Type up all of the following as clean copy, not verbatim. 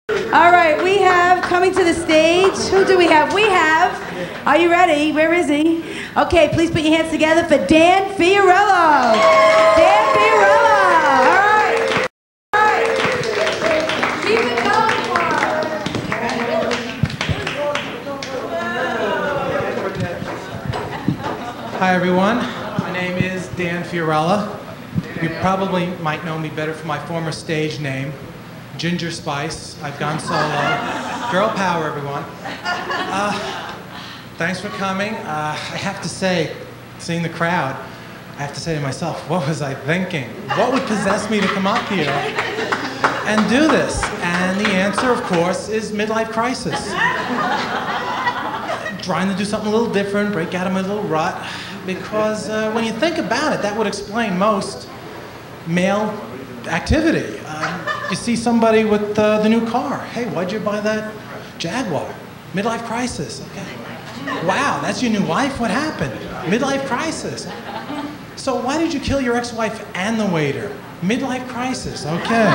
All right, we have coming to the stage. Who do we have? We have, are you ready? Where is he? Okay, please put your hands together for Dan Fiorella. Dan Fiorella. All right. All right. Keep it going for Hi everyone, my name is Dan Fiorella. You probably might know me better from my former stage name, Ginger Spice. I've gone solo. Girl power, everyone. Thanks for coming. I have to say, seeing the crowd, I have to say to myself, what was I thinking? What would possess me to come up here and do this? And the answer, of course, is midlife crisis. Trying to do something a little different, break out of my little rut, because when you think about it, that would explain most male activity. You see somebody with the new car. Hey, why'd you buy that Jaguar? Midlife crisis, okay. Wow, that's your new wife? What happened? Midlife crisis. So why did you kill your ex-wife and the waiter? Midlife crisis, okay.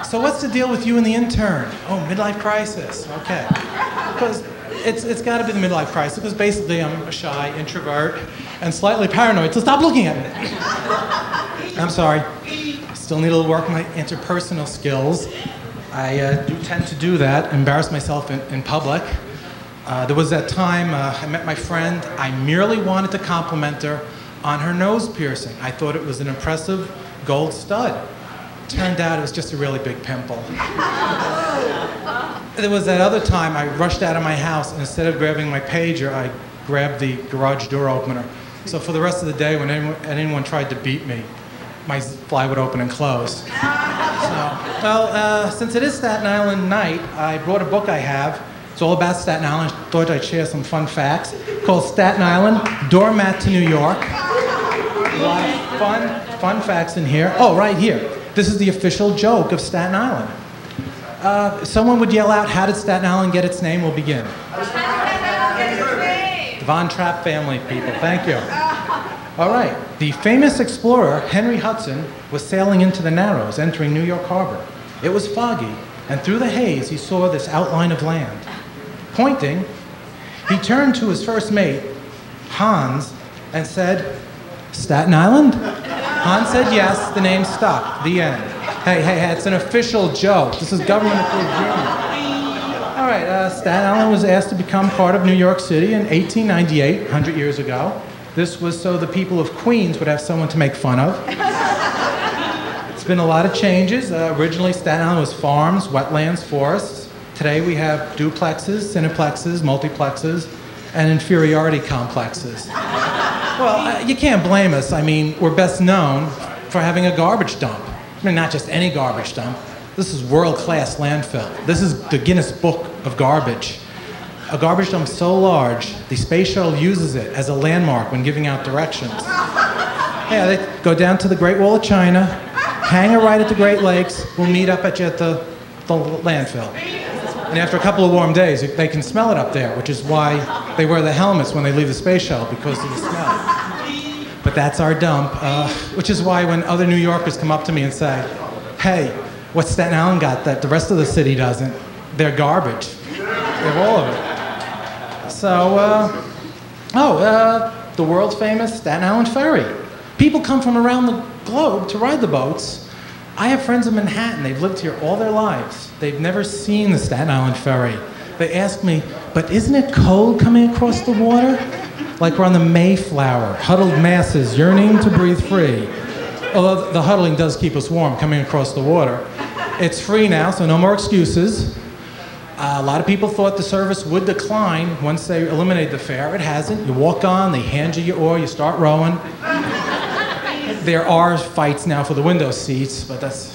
So what's the deal with you and the intern? Oh, midlife crisis, okay. Because it's got to be the midlife crisis, because basically I'm a shy introvert and slightly paranoid, so stop looking at me. I'm sorry. Still need a little work on my interpersonal skills. I do tend to do that, embarrass myself in public. There was that time I met my friend. I merely wanted to compliment her on her nose piercing. I thought it was an impressive gold stud. Turned out it was just a really big pimple. There was that other time I rushed out of my house, and instead of grabbing my pager, I grabbed the garage door opener. So for the rest of the day, when anyone tried to beat me, my fly would open and close. Since it is Staten Island night, I brought a book I have. It's all about Staten Island. I thought I'd share some fun facts. Called Staten Island, Doormat to New York. A lot of fun facts in here. Oh, right here. This is the official joke of Staten Island. If someone would yell out, how did Staten Island get its name? We'll begin. The Von Trapp family, people. Thank you. All right. The famous explorer, Henry Hudson, was sailing into the Narrows, entering New York Harbor. It was foggy, and through the haze, he saw this outline of land. Pointing, he turned to his first mate, Hans, and said, Staten Island? Hans said yes, the name stuck, the end. Hey, it's an official joke. This is government-approved humor. All right, Staten Island was asked to become part of New York City in 1898, 100 years ago. This was so the people of Queens would have someone to make fun of. It's been a lot of changes. Originally, Staten Island was farms, wetlands, forests. Today we have duplexes, cineplexes, multiplexes, and inferiority complexes. Well, you can't blame us. I mean, we're best known for having a garbage dump. I mean, not just any garbage dump. This is world-class landfill. This is the Guinness Book of Garbage. A garbage dump so large, the space shuttle uses it as a landmark when giving out directions. Yeah, they go down to the Great Wall of China, hang a right at the Great Lakes, we'll meet up at you at the landfill. And after a couple of warm days, they can smell it up there, which is why they wear the helmets when they leave the space shuttle, because of the smell. But that's our dump, which is why when other New Yorkers come up to me and say, hey, what's Staten Island got that the rest of the city doesn't? They're garbage. They're all of it. So, the world famous Staten Island Ferry. People come from around the globe to ride the boats. I have friends in Manhattan. They've lived here all their lives. They've never seen the Staten Island Ferry. They ask me, but isn't it cold coming across the water? Like we're on the Mayflower, huddled masses yearning to breathe free. Although the huddling does keep us warm coming across the water. It's free now, so no more excuses. A lot of people thought the service would decline once they eliminated the fare. It hasn't. You walk on, they hand you your oar, you start rowing. There are fights now for the window seats, but that's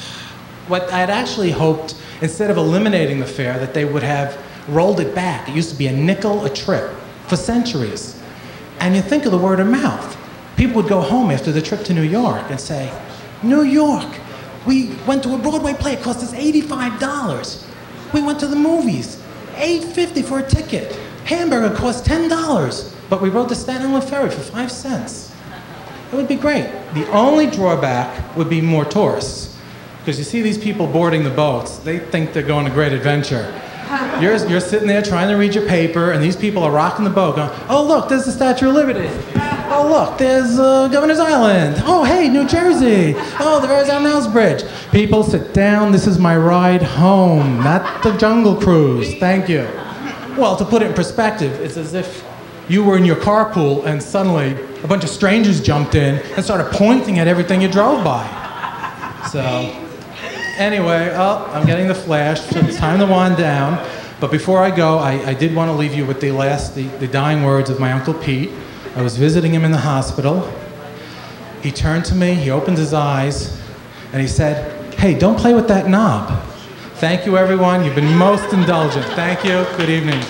what I had actually hoped, instead of eliminating the fare, that they would have rolled it back. It used to be a nickel a trip for centuries. And you think of the word of mouth. People would go home after the trip to New York and say, New York, we went to a Broadway play, it cost us $85. We went to the movies, $8.50 for a ticket. Hamburger cost $10, but we rode the Staten Island Ferry for 5 cents. It would be great. The only drawback would be more tourists. Because you see these people boarding the boats, they think they're going on a great adventure. You're sitting there trying to read your paper, and these people are rocking the boat going, oh look, there's the Statue of Liberty. Oh look, there's Governor's Island. Oh hey, New Jersey. Oh, the Verrazano Bridge. People, sit down, this is my ride home, not the Jungle Cruise, thank you. Well, to put it in perspective, it's as if you were in your carpool and suddenly a bunch of strangers jumped in and started pointing at everything you drove by. So, anyway, I'm getting the flash, so it's time to wind down. But before I go, I did want to leave you with the dying words of my Uncle Pete. I was visiting him in the hospital. He turned to me, he opened his eyes, and he said, hey, don't play with that knob. Thank you, everyone. You've been most indulgent. Thank you. Good evening.